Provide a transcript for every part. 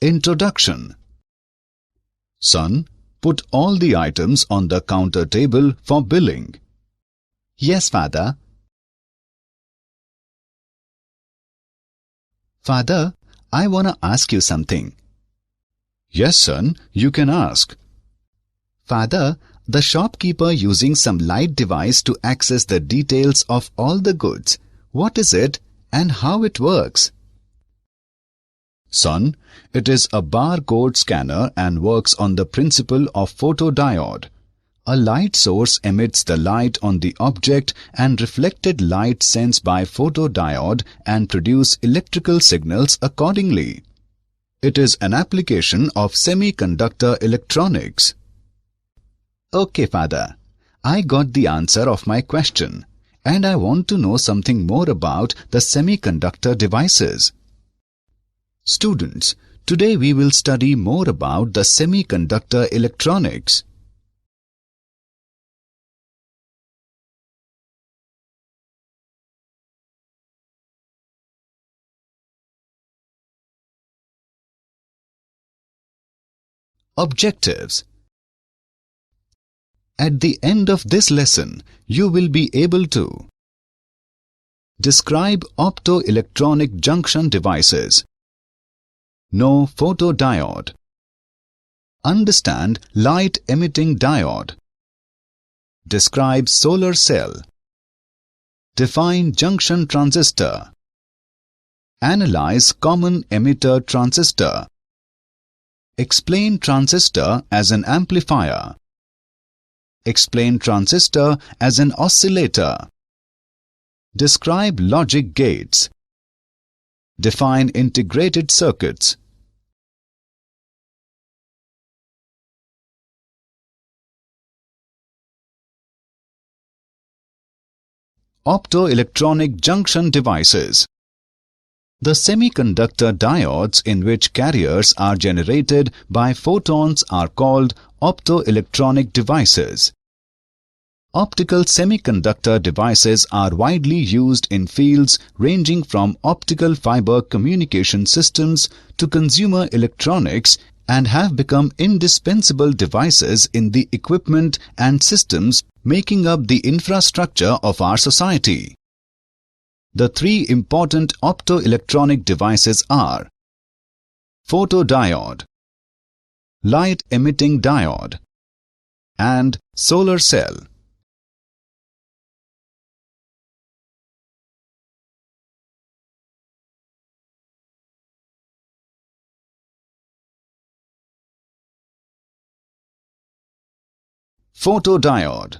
Introduction. Son, put all the items on the counter table for billing. Yes, Father. Father, I want to ask you something. Yes, son, you can ask. Father, the shopkeeper using some light device to access the details of all the goods. What is it and how it works? Son, it is a barcode scanner and works on the principle of photodiode. A light source emits the light on the object and reflected light sends by photodiode and produce electrical signals accordingly. It is an application of semiconductor electronics. Okay, Father. I got the answer of my question and I want to know something more about the semiconductor devices. Students, today we will study more about the semiconductor electronics. Objectives. At the end of this lesson, you will be able to describe optoelectronic junction devices, know photodiode, understand light-emitting diode, describe solar cell, define junction transistor, analyze common emitter transistor, explain transistor as an amplifier, explain transistor as an oscillator, describe logic gates, define integrated circuits. Optoelectronic junction devices. The semiconductor diodes in which carriers are generated by photons are called optoelectronic devices. Optical semiconductor devices are widely used in fields ranging from optical fiber communication systems to consumer electronics and have become indispensable devices in the equipment and systems making up the infrastructure of our society. The three important optoelectronic devices are photodiode, light-emitting diode, and solar cell. Photodiode.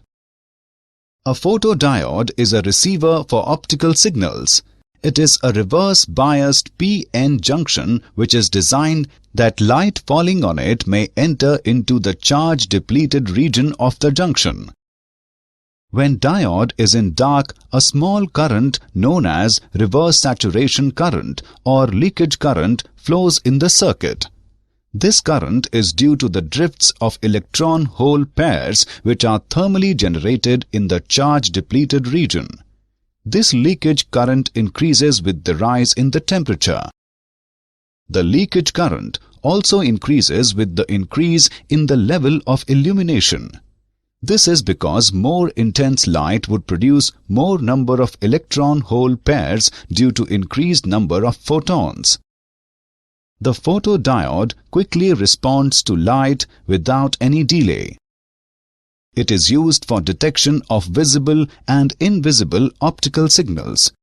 A photodiode is a receiver for optical signals. It is a reverse-biased p-n junction which is designed that light falling on it may enter into the charge-depleted region of the junction. When diode is in dark, a small current known as reverse saturation current or leakage current flows in the circuit. This current is due to the drifts of electron-hole pairs which are thermally generated in the charge-depleted region. This leakage current increases with the rise in the temperature. The leakage current also increases with the increase in the level of illumination. This is because more intense light would produce more number of electron-hole pairs due to increased number of photons. The photodiode quickly responds to light without any delay. It is used for detection of visible and invisible optical signals.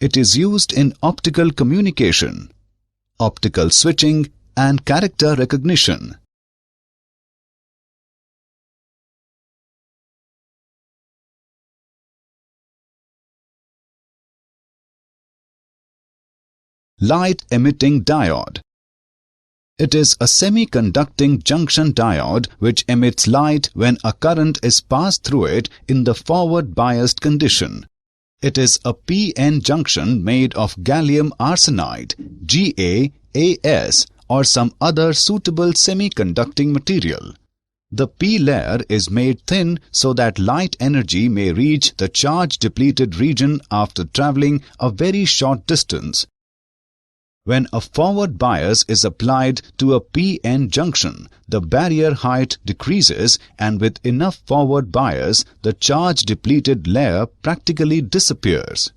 It is used in optical communication, optical switching, and character recognition. Light-emitting diode. It is a semiconducting junction diode which emits light when a current is passed through it in the forward-biased condition. It is a p-n junction made of gallium arsenide, GaAs, or some other suitable semiconducting material. The p layer is made thin so that light energy may reach the charge-depleted region after traveling a very short distance. When a forward bias is applied to a PN junction, the barrier height decreases, and with enough forward bias, the charge-depleted layer practically disappears.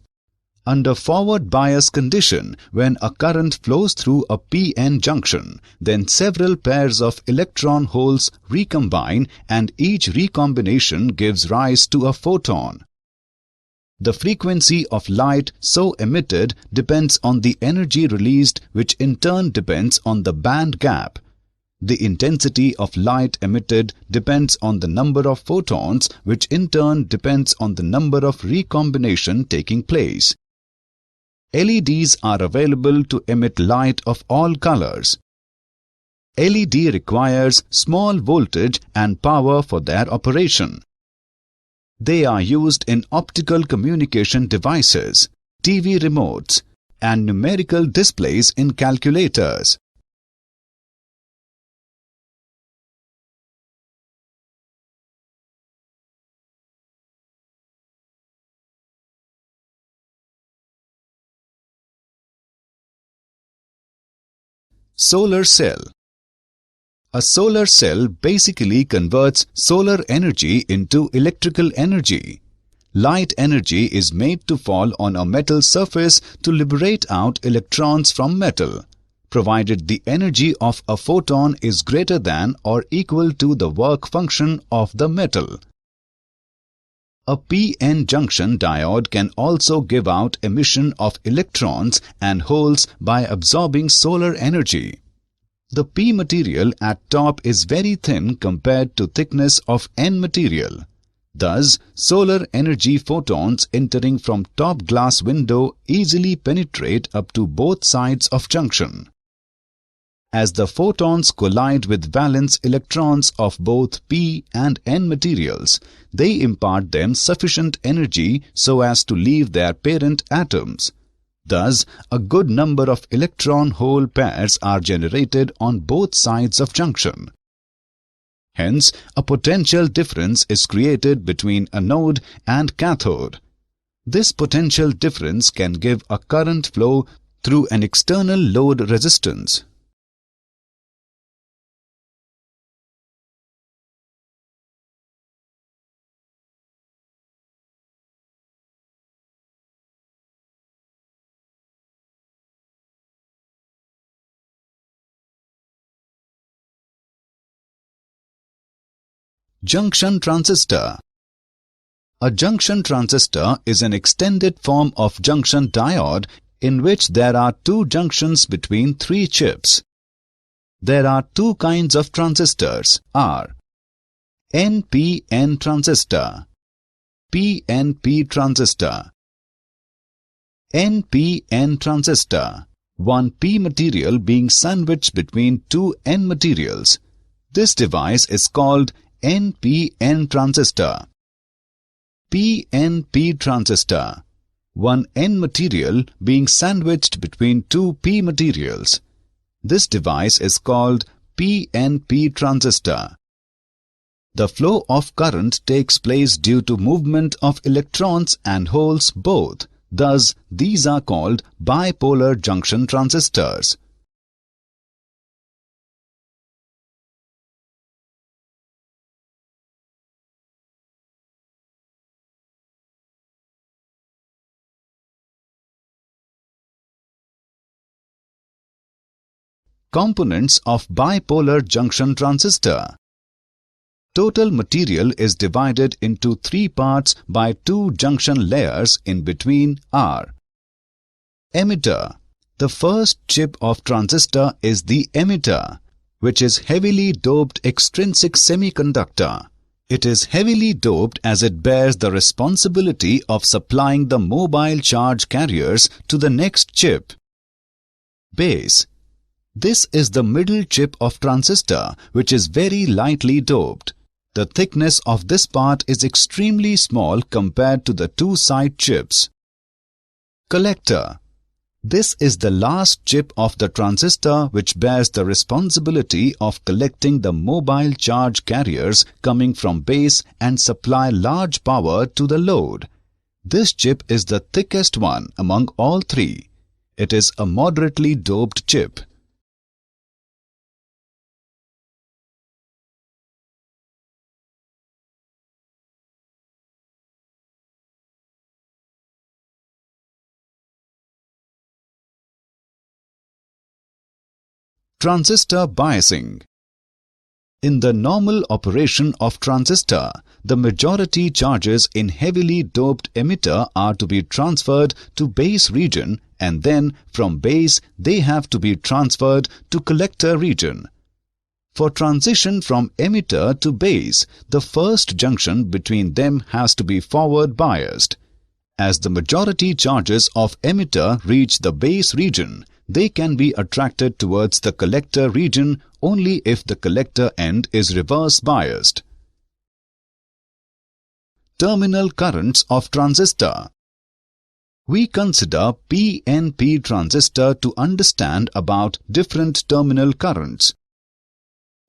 Under forward bias condition, when a current flows through a PN junction, then several pairs of electron holes recombine, and each recombination gives rise to a photon. The frequency of light so emitted depends on the energy released, which in turn depends on the band gap. The intensity of light emitted depends on the number of photons, which in turn depends on the number of recombination taking place. LEDs are available to emit light of all colors. LED requires small voltage and power for their operation. They are used in optical communication devices, TV remotes, and numerical displays in calculators. Solar cell. A solar cell basically converts solar energy into electrical energy. Light energy is made to fall on a metal surface to liberate out electrons from metal, provided the energy of a photon is greater than or equal to the work function of the metal. A PN junction diode can also give out emission of electrons and holes by absorbing solar energy. The P material at top is very thin compared to thickness of N material. Thus, solar energy photons entering from top glass window easily penetrate up to both sides of junction. As the photons collide with valence electrons of both P and N materials, they impart them sufficient energy so as to leave their parent atoms. Thus, a good number of electron-hole pairs are generated on both sides of junction. Hence, a potential difference is created between anode and cathode. This potential difference can give a current flow through an external load resistance. Junction transistor. A junction transistor is an extended form of junction diode in which there are two junctions between three chips. There are two kinds of transistors are NPN transistor, PNP transistor. NPN transistor, one P material being sandwiched between two N materials. This device is called NPN transistor. PNP transistor, one N material being sandwiched between two P materials. This device is called PNP transistor. The flow of current takes place due to movement of electrons and holes both. Thus, these are called bipolar junction transistors. Components of bipolar junction transistor. Total material is divided into three parts by two junction layers in between are emitter. The first chip of transistor is the emitter, which is heavily doped extrinsic semiconductor. It is heavily doped as it bears the responsibility of supplying the mobile charge carriers to the next chip. Base. This is the middle chip of transistor, which is very lightly doped. The thickness of this part is extremely small compared to the two side chips. Collector. This is the last chip of the transistor which bears the responsibility of collecting the mobile charge carriers coming from base and supply large power to the load. This chip is the thickest one among all three. It is a moderately doped chip. Transistor biasing. In the normal operation of transistor, the majority charges in heavily doped emitter are to be transferred to base region, and then from base they have to be transferred to collector region. For transition from emitter to base, the first junction between them has to be forward biased. As the majority charges of emitter reach the base region, they can be attracted towards the collector region only if the collector end is reverse biased. Terminal currents of transistor. We consider PNP transistor to understand about different terminal currents.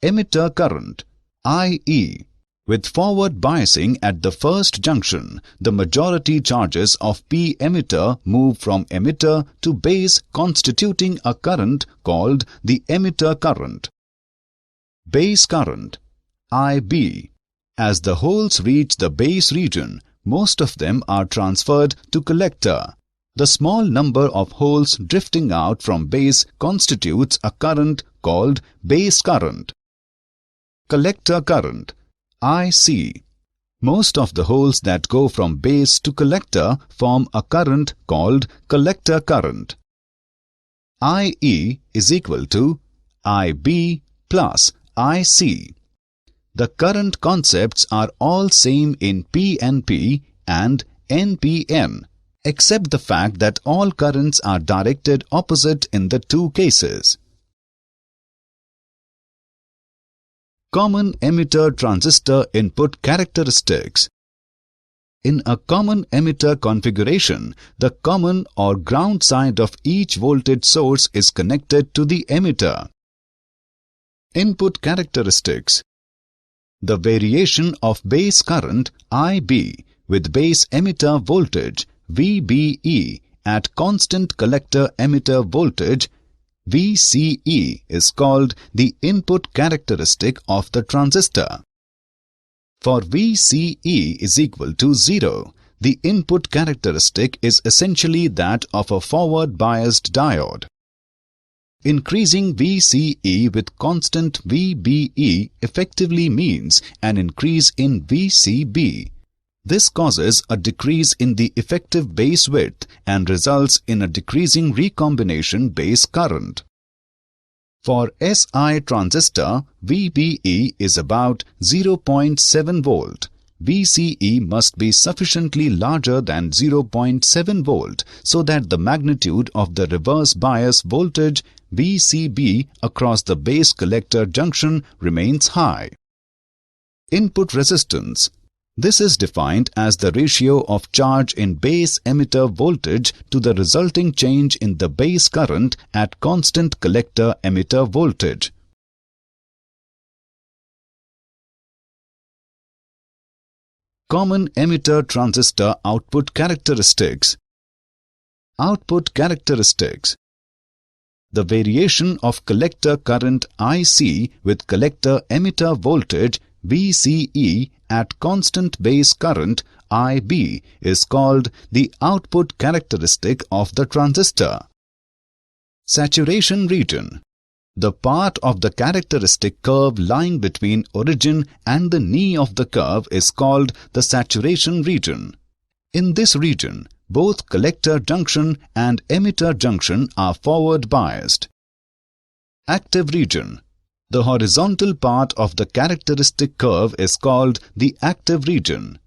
Emitter current, IE. With forward biasing at the first junction, the majority charges of P emitter move from emitter to base, constituting a current called the emitter current. Base current, IB. As the holes reach the base region, most of them are transferred to collector. The small number of holes drifting out from base constitutes a current called base current. Collector current, IC. Most of the holes that go from base to collector form a current called collector current. IE is equal to IB plus IC. The current concepts are all same in PNP and NPN, except the fact that all currents are directed opposite in the two cases. Common emitter transistor input characteristics. In a common emitter configuration, the common or ground side of each voltage source is connected to the emitter. Input characteristics. The variation of base current IB with base emitter voltage VBE at constant collector emitter voltage VCE is called the input characteristic of the transistor. For VCE is equal to 0, the input characteristic is essentially that of a forward biased diode. Increasing VCE with constant VBE effectively means an increase in VCB. This causes a decrease in the effective base width and results in a decreasing recombination base current. For SI transistor, VBE is about 0.7 volt. VCE must be sufficiently larger than 0.7 volt so that the magnitude of the reverse bias voltage VCB across the base collector junction remains high. Input resistance. This is defined as the ratio of charge in base emitter voltage to the resulting change in the base current at constant collector emitter voltage. Common emitter transistor output characteristics. Output characteristics. The variation of collector current IC with collector emitter voltage VCE at constant base current IB is called the output characteristic of the transistor. Saturation region. The part of the characteristic curve lying between origin and the knee of the curve is called the saturation region. In this region, both collector junction and emitter junction are forward biased. Active region. The horizontal part of the characteristic curve is called the active region.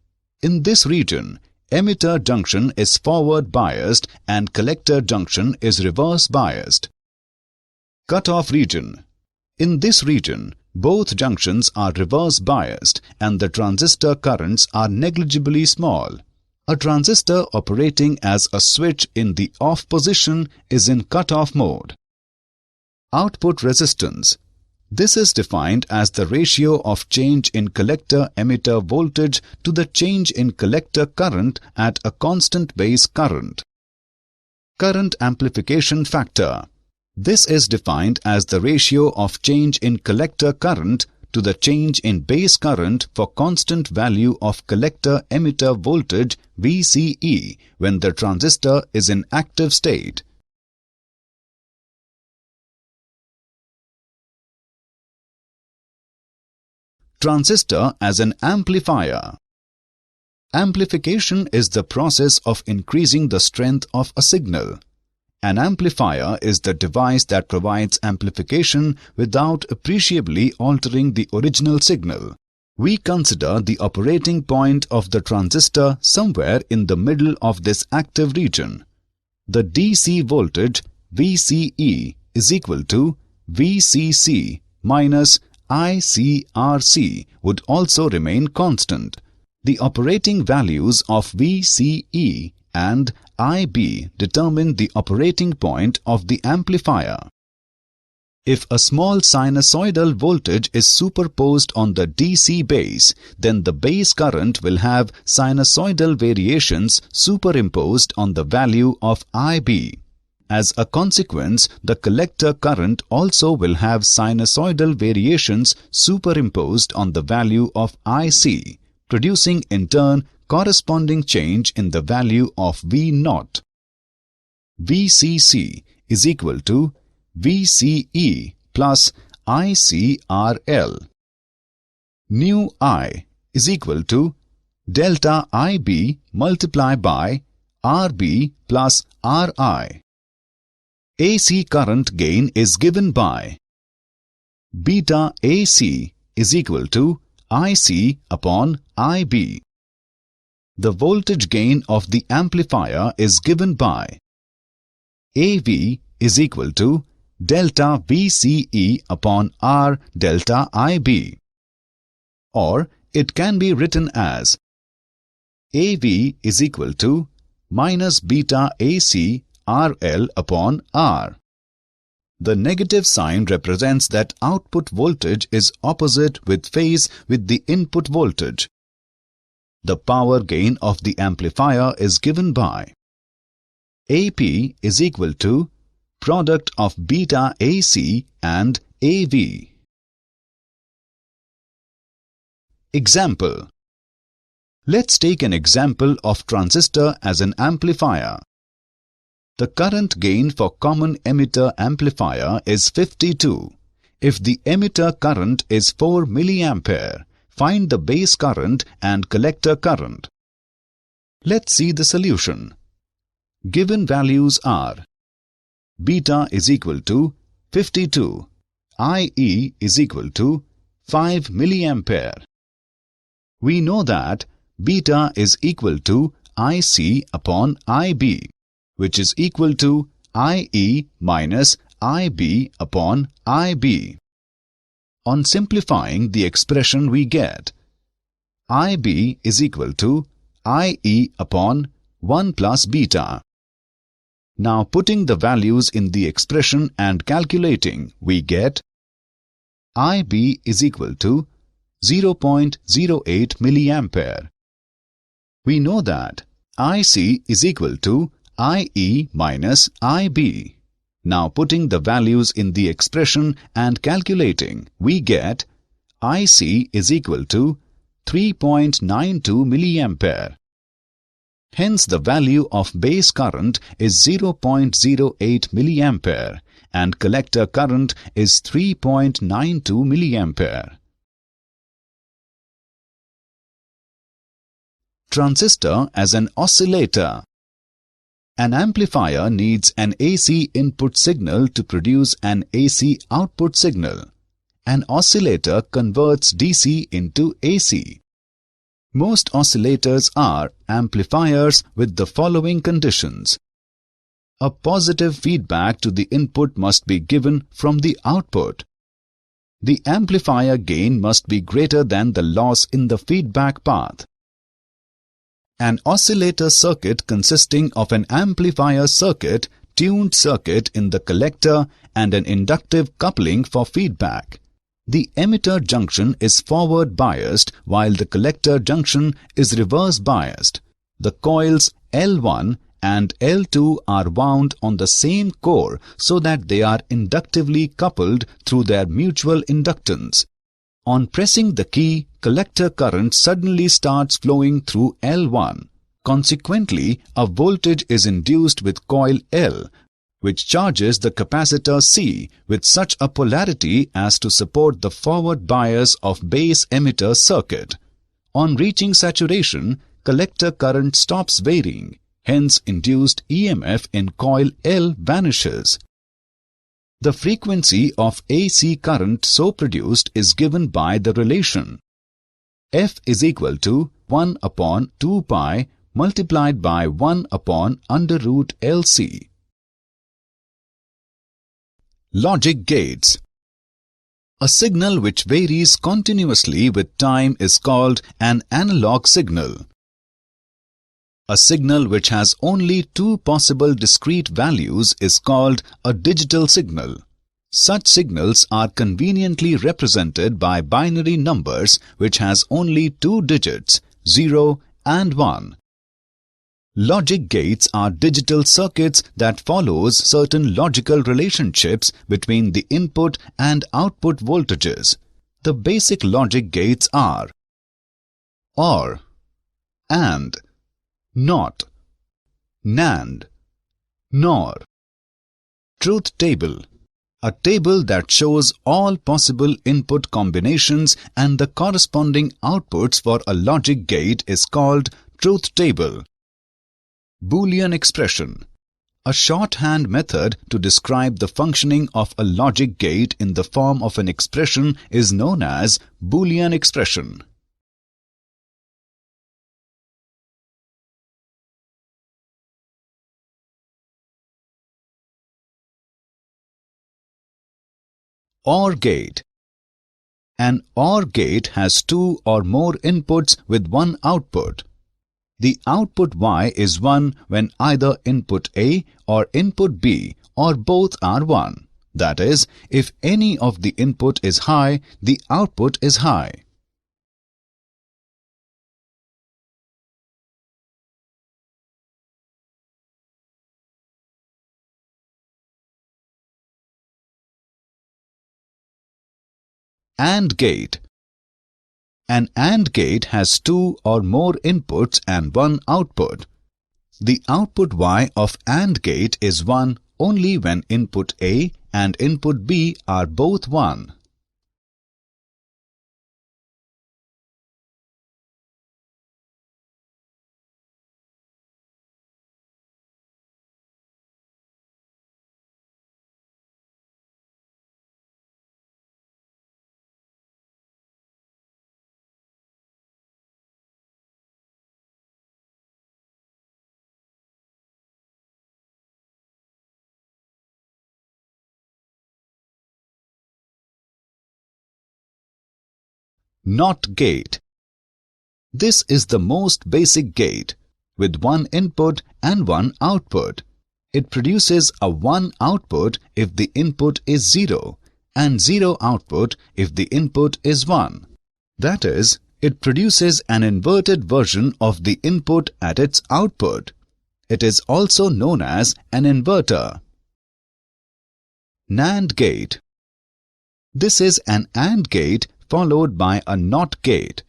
In this region, emitter junction is forward biased and collector junction is reverse biased. Cutoff region. In this region, both junctions are reverse biased and the transistor currents are negligibly small. A transistor operating as a switch in the off position is in cutoff mode. Output resistance. This is defined as the ratio of change in collector emitter voltage to the change in collector current at a constant base current. Current amplification factor. This is defined as the ratio of change in collector current to the change in base current for constant value of collector emitter voltage VCE when the transistor is in active state. Transistor as an amplifier. Amplification is the process of increasing the strength of a signal. An amplifier is the device that provides amplification without appreciably altering the original signal. We consider the operating point of the transistor somewhere in the middle of this active region. The DC voltage VCE is equal to VCC minus ICRC would also remain constant. The operating values of VCE and IB determine the operating point of the amplifier. If a small sinusoidal voltage is superposed on the DC base, then the base current will have sinusoidal variations superimposed on the value of IB. As a consequence, the collector current also will have sinusoidal variations superimposed on the value of IC, producing in turn corresponding change in the value of V0. VCC is equal to VCE plus ICRL. Nu I is equal to delta IB multiplied by RB plus RI. AC current gain is given by beta AC is equal to IC upon IB. The voltage gain of the amplifier is given by AV is equal to delta VCE upon R delta IB. Or it can be written as AV is equal to minus beta AC RL upon R. The negative sign represents that output voltage is opposite with phase with the input voltage. The power gain of the amplifier is given by AP is equal to product of beta AC and AV. Example. Let's take an example of transistor as an amplifier. The current gain for common emitter amplifier is 52. If the emitter current is 4 mA, find the base current and collector current. Let's see the solution. Given values are beta is equal to 52, IE is equal to 5 mA. We know that beta is equal to IC upon IB, which is equal to IE minus IB upon IB. On simplifying the expression we get IB is equal to IE upon 1 plus beta. Now putting the values in the expression and calculating, we get IB is equal to 0.08 mA. We know that IC is equal to IE minus IB. Now putting the values in the expression and calculating, we get IC is equal to 3.92 mA. Hence the value of base current is 0.08 mA and collector current is 3.92 mA. Transistor as an oscillator. An amplifier needs an AC input signal to produce an AC output signal. An oscillator converts DC into AC. Most oscillators are amplifiers with the following conditions. A positive feedback to the input must be given from the output. The amplifier gain must be greater than the loss in the feedback path. An oscillator circuit consisting of an amplifier circuit, tuned circuit in the collector, and an inductive coupling for feedback. The emitter junction is forward biased while the collector junction is reverse biased. The coils L1 and L2 are wound on the same core so that they are inductively coupled through their mutual inductance. On pressing the key, collector current suddenly starts flowing through L1. Consequently, a voltage is induced with coil L, which charges the capacitor C with such a polarity as to support the forward bias of base emitter circuit. On reaching saturation, collector current stops varying, hence induced EMF in coil L vanishes. The frequency of AC current so produced is given by the relation F is equal to 1 upon 2 pi multiplied by 1 upon under root LC. Logic gates. A signal which varies continuously with time is called an analog signal. A signal which has only two possible discrete values is called a digital signal. Such signals are conveniently represented by binary numbers which has only two digits, 0 and 1. Logic gates are digital circuits that follows certain logical relationships between the input and output voltages. The basic logic gates are OR, AND, NOT, NAND, NOR. Truth table. A table that shows all possible input combinations and the corresponding outputs for a logic gate is called truth table. Boolean expression. A shorthand method to describe the functioning of a logic gate in the form of an expression is known as Boolean expression. OR gate. An OR gate has two or more inputs with one output. The output Y is 1 when either input A or input B or both are 1. That is, if any of the input is high, the output is high. AND gate. An AND gate has two or more inputs and one output. The output Y of AND gate is 1 only when input A and input B are both 1. NOT gate. This is the most basic gate, with one input and one output. It produces a 1 output if the input is 0 and 0 output if the input is 1. That is, it produces an inverted version of the input at its output. It is also known as an inverter. NAND gate. This is an AND gate followed by a NOT gate.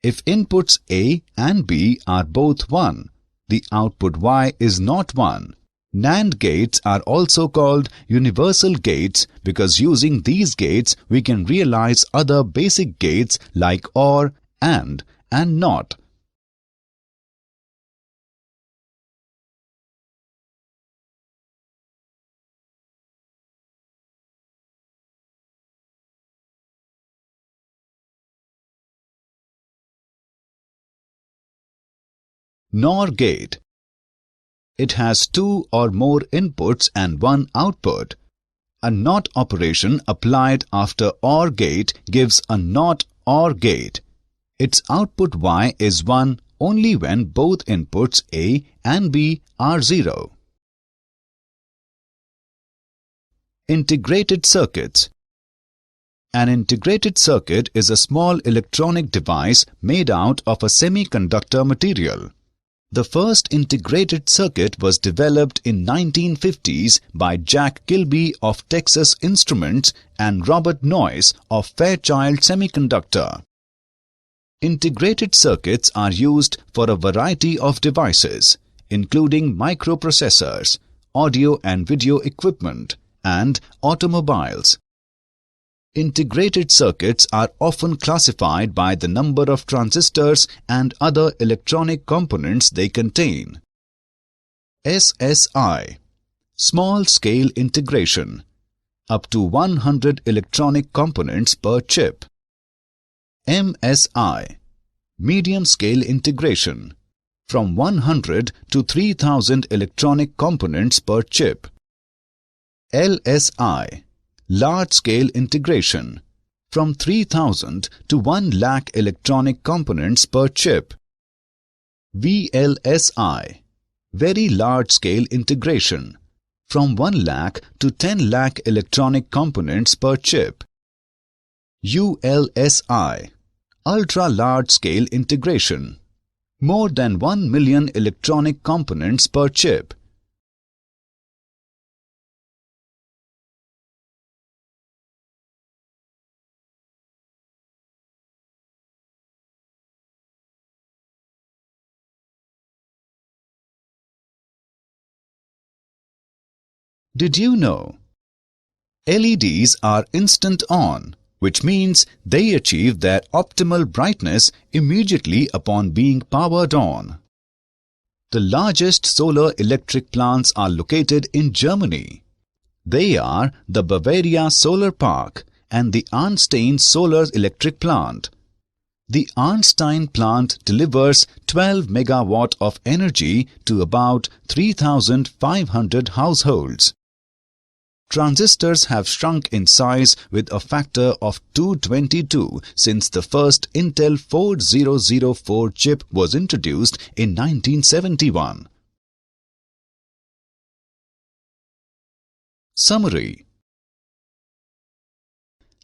If inputs A and B are both 1, the output Y is not 1. NAND gates are also called universal gates because using these gates we can realize other basic gates like OR, AND, and NOT. NOR gate. It has two or more inputs and one output. A NOT operation applied after OR gate gives a NOT OR gate. Its output Y is 1 only when both inputs A and B are 0. Integrated circuits. An integrated circuit is a small electronic device made out of a semiconductor material. The first integrated circuit was developed in 1950s by Jack Kilby of Texas Instruments and Robert Noyce of Fairchild Semiconductor. Integrated circuits are used for a variety of devices, including microprocessors, audio and video equipment, and automobiles. Integrated circuits are often classified by the number of transistors and other electronic components they contain. SSI – Small Scale Integration, up to 100 electronic components per chip. MSI – Medium Scale Integration, from 100 to 3000 electronic components per chip. LSI – Large-scale integration, from 3000 to 1 lakh electronic components per chip. VLSI, very large-scale integration, from 1 lakh to 10 lakh electronic components per chip. ULSI, ultra-large-scale integration, more than 1 million electronic components per chip. Did you know? LEDs are instant on, which means they achieve their optimal brightness immediately upon being powered on. The largest solar electric plants are located in Germany. They are the Bavaria Solar Park and the Arnstein Solar Electric Plant. The Arnstein plant delivers 12 megawatt of energy to about 3,500 households. Transistors have shrunk in size with a factor of 222 since the first Intel 4004 chip was introduced in 1971. Summary.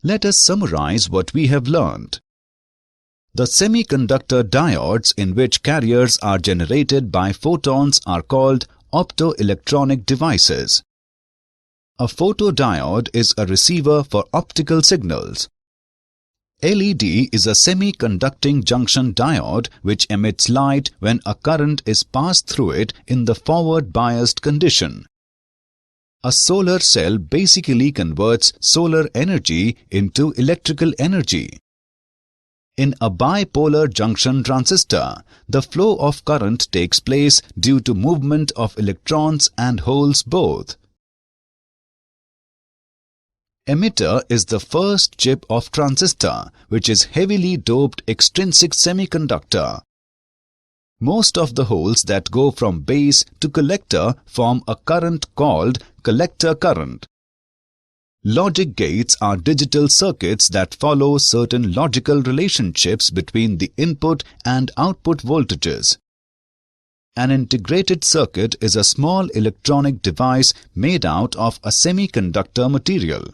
Let us summarize what we have learned. The semiconductor diodes in which carriers are generated by photons are called optoelectronic devices. A photodiode is a receiver for optical signals. LED is a semiconducting junction diode which emits light when a current is passed through it in the forward biased condition. A solar cell basically converts solar energy into electrical energy. In a bipolar junction transistor, the flow of current takes place due to movement of electrons and holes both. Emitter is the first chip of transistor, which is heavily doped extrinsic semiconductor. Most of the holes that go from base to collector form a current called collector current. Logic gates are digital circuits that follow certain logical relationships between the input and output voltages. An integrated circuit is a small electronic device made out of a semiconductor material.